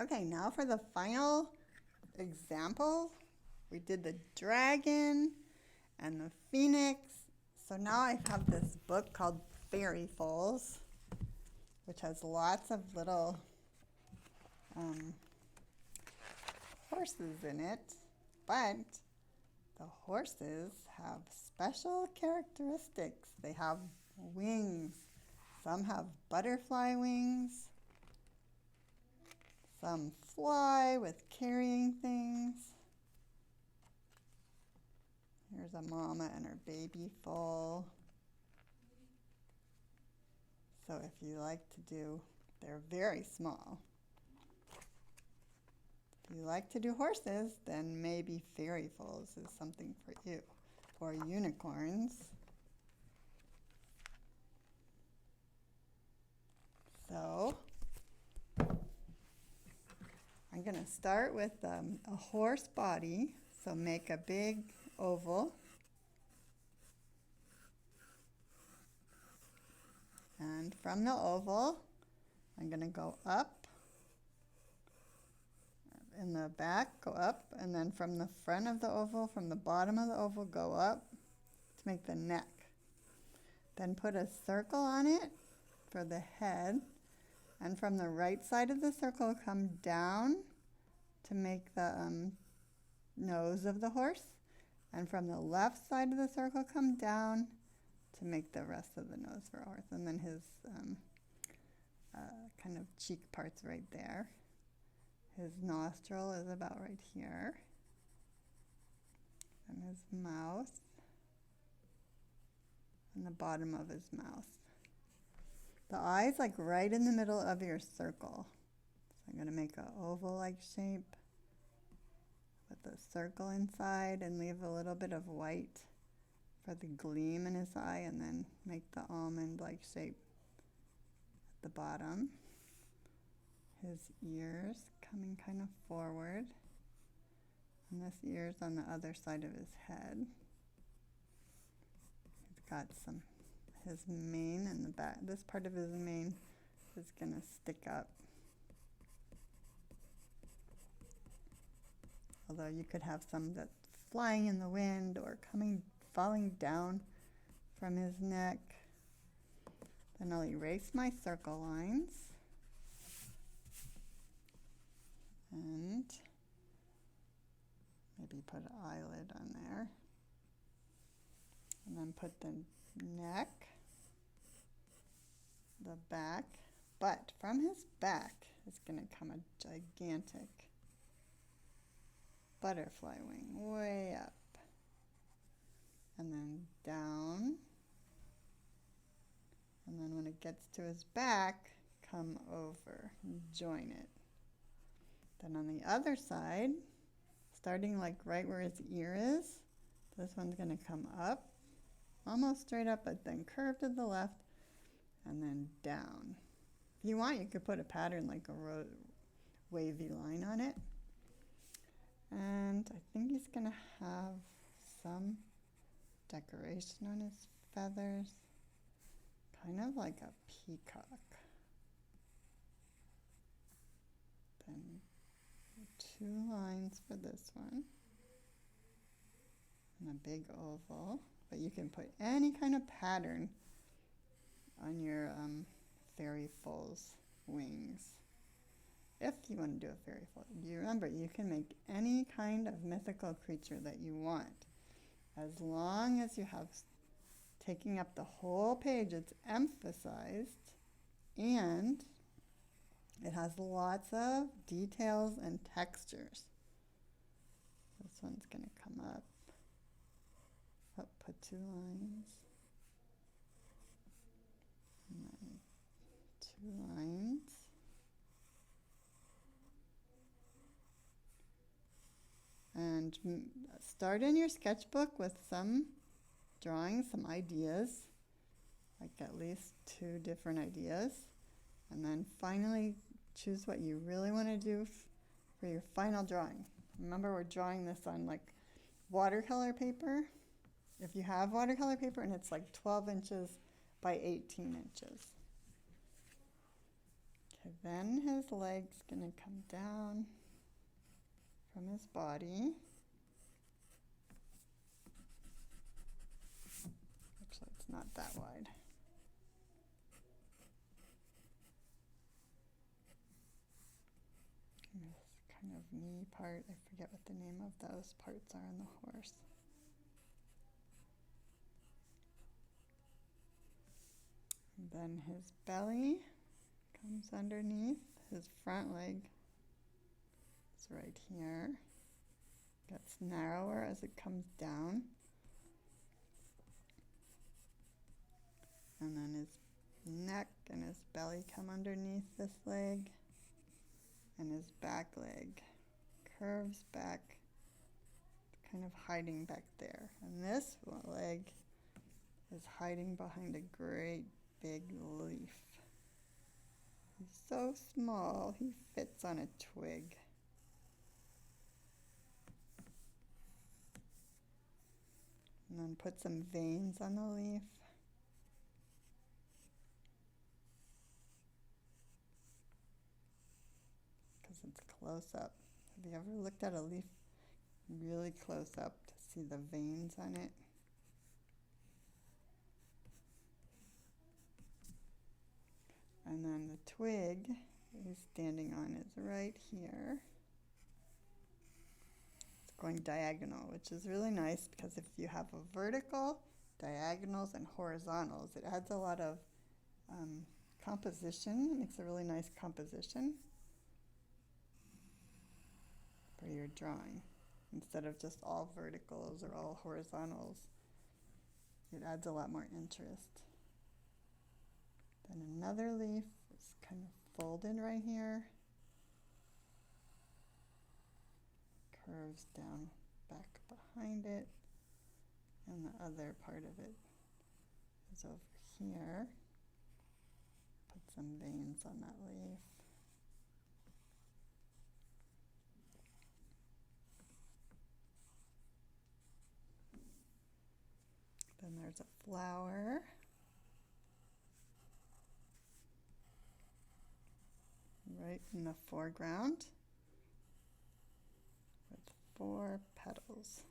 Okay, now for the final example. We did the dragon and the phoenix. So now I have this book called Fairyfuls, which has lots of little horses in it. But the horses have special characteristics. They have wings. Some have butterfly wings. Some fly with carrying things. Here's a mama and her baby foal. So if you like to do, they're very small. If you like to do horses, then maybe Fairyfuls is something for you. Or unicorns. So I'm going to start with a horse body. So make a big oval. And from the oval, I'm going to go up. In the back, go up. And then from the front of the oval, from the bottom of the oval, go up to make the neck. Then put a circle on it for the head. And from the right side of the circle, come down to make the nose of the horse. And from the left side of the circle, come down to make the rest of the nose for a horse. And then his kind of cheek part's right there. His nostril is about right here. And his mouth. And the bottom of his mouth. The eye's like right in the middle of your circle. So I'm going to make an oval-like shape with a circle inside and leave a little bit of white for the gleam in his eye, and then make the almond-like shape at the bottom. His ears coming kind of forward. And this ear's on the other side of his head. He's got his mane in the back. This part of his mane is going to stick up. Although you could have some that's flying in the wind or falling down from his neck. Then I'll erase my circle lines. And maybe put an eyelid on there. And then put the neck, the back, but from his back is going to come a gigantic butterfly wing way up. And then down. And then when it gets to his back, come over and join it. Then on the other side, starting like right where his ear is, this one's going to come up, almost straight up, but then curve to the left, and then down. If you want, you could put a pattern like a wavy line on it. And I think he's going to have some decoration on his feathers, kind of like a peacock. Then 2 lines for this one, and a big oval. But you can put any kind of pattern on your Fairyfuls wings. If you want to do a Fairyful, you remember you can make any kind of mythical creature that you want, as long as you have taking up the whole page. It's emphasized, and it has lots of details and textures. This one's going to come up. Put 2 lines. And then 2 lines. And start in your sketchbook with some drawings, some ideas, like at least 2 different ideas. And then finally choose what you really want to do for your final drawing. Remember, we're drawing this on like watercolor paper. If you have watercolor paper, and it's like 12 inches by 18 inches. Okay, then his leg's gonna come down from his body. Actually, it's not that wide. And this kind of knee part, I forget what the name of those parts are on the horse. And then his belly comes underneath. His front leg is right here. Gets narrower as it comes down. And then his neck and his belly come underneath this leg. And his back leg curves back, kind of hiding back there. And this leg is hiding behind a great big leaf. He's so small, he fits on a twig. And then put some veins on the leaf. Because it's close up. Have you ever looked at a leaf really close up to see the veins on it? And then the twig he's standing on is right here. It's going diagonal, which is really nice because if you have a vertical, diagonals, and horizontals, it adds a lot of composition. It makes a really nice composition for your drawing. Instead of just all verticals or all horizontals, it adds a lot more interest. Then another leaf is kind of folded right here. Curves down back behind it. And the other part of it is over here. Put some veins on that leaf. Then there's a flower. Right in the foreground with 4 petals.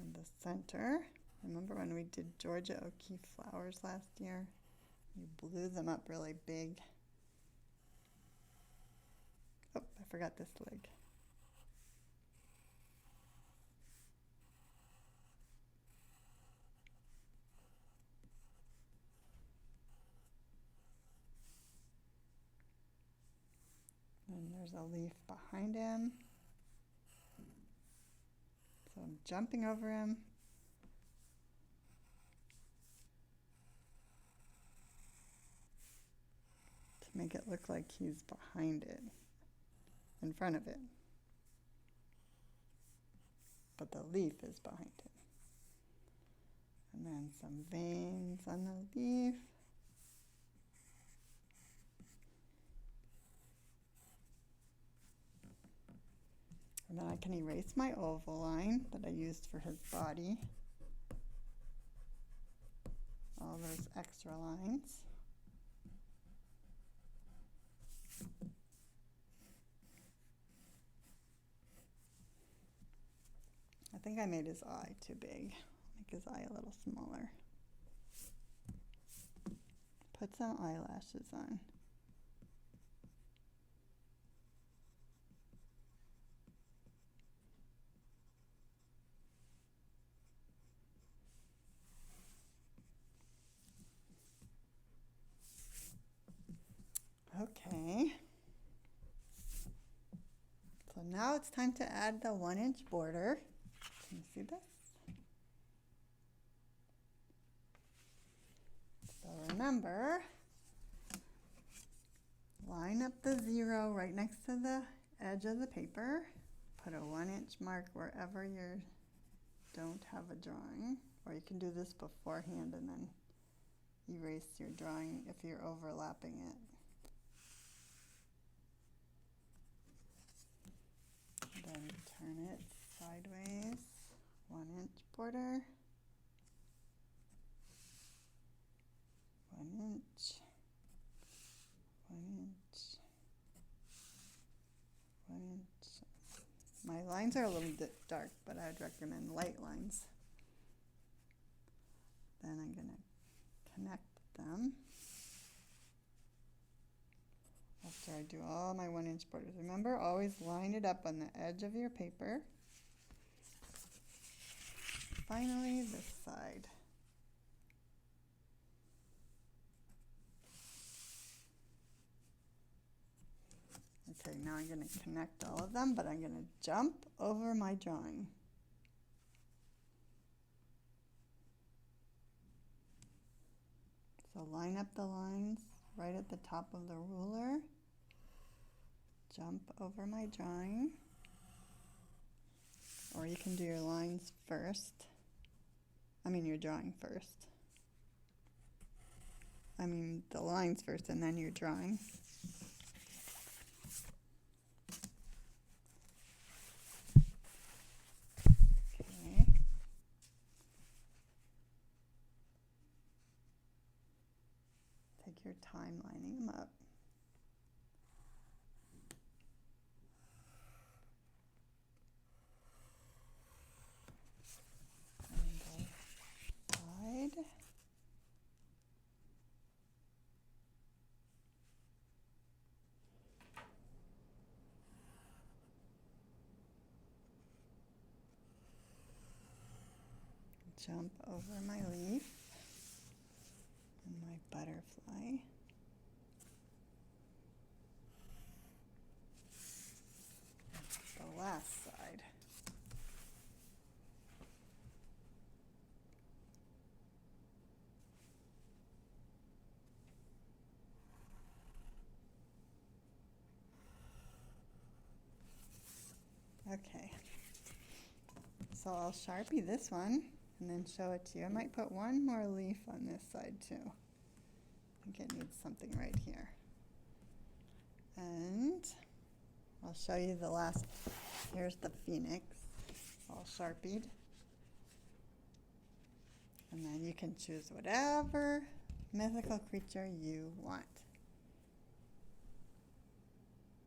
In the center, remember when we did Georgia O'Keeffe flowers last year? You blew them up really big. Oh, I forgot this leg. And there's a leaf behind him. So I'm jumping over him. To make it look like he's behind it, in front of it. But the leaf is behind it. And then some veins on the leaf. And then I can erase my oval line that I used for his body. All those extra lines. I think I made his eye too big. Make his eye a little smaller. Put some eyelashes on. Okay. So now it's time to add the 1-inch border. Can you see this? So remember, line up the 0 right next to the edge of the paper. Put a 1-inch mark wherever you don't have a drawing. Or you can do this beforehand and then erase your drawing if you're overlapping it. Then turn it sideways, 1-inch border, 1 inch, lines are a little bit dark, but I would recommend light lines. Then I'm going to connect them after I do all my 1-inch borders. Remember, always line it up on the edge of your paper. Finally, this side. Okay, now I'm going to connect all of them, but I'm going to jump over my drawing. So line up the lines right at the top of the ruler. Jump over my drawing. Or you can do your lines first. Your drawing first. The lines first and then your drawing. Okay. Take your time lining them up. Side. Jump over my leaf and my butterfly. The last side. Okay, so I'll Sharpie this one and then show it to you. I might put one more leaf on this side too. I think it needs something right here. And I'll show you the last. Here's the phoenix, all Sharpied. And then you can choose whatever mythical creature you want.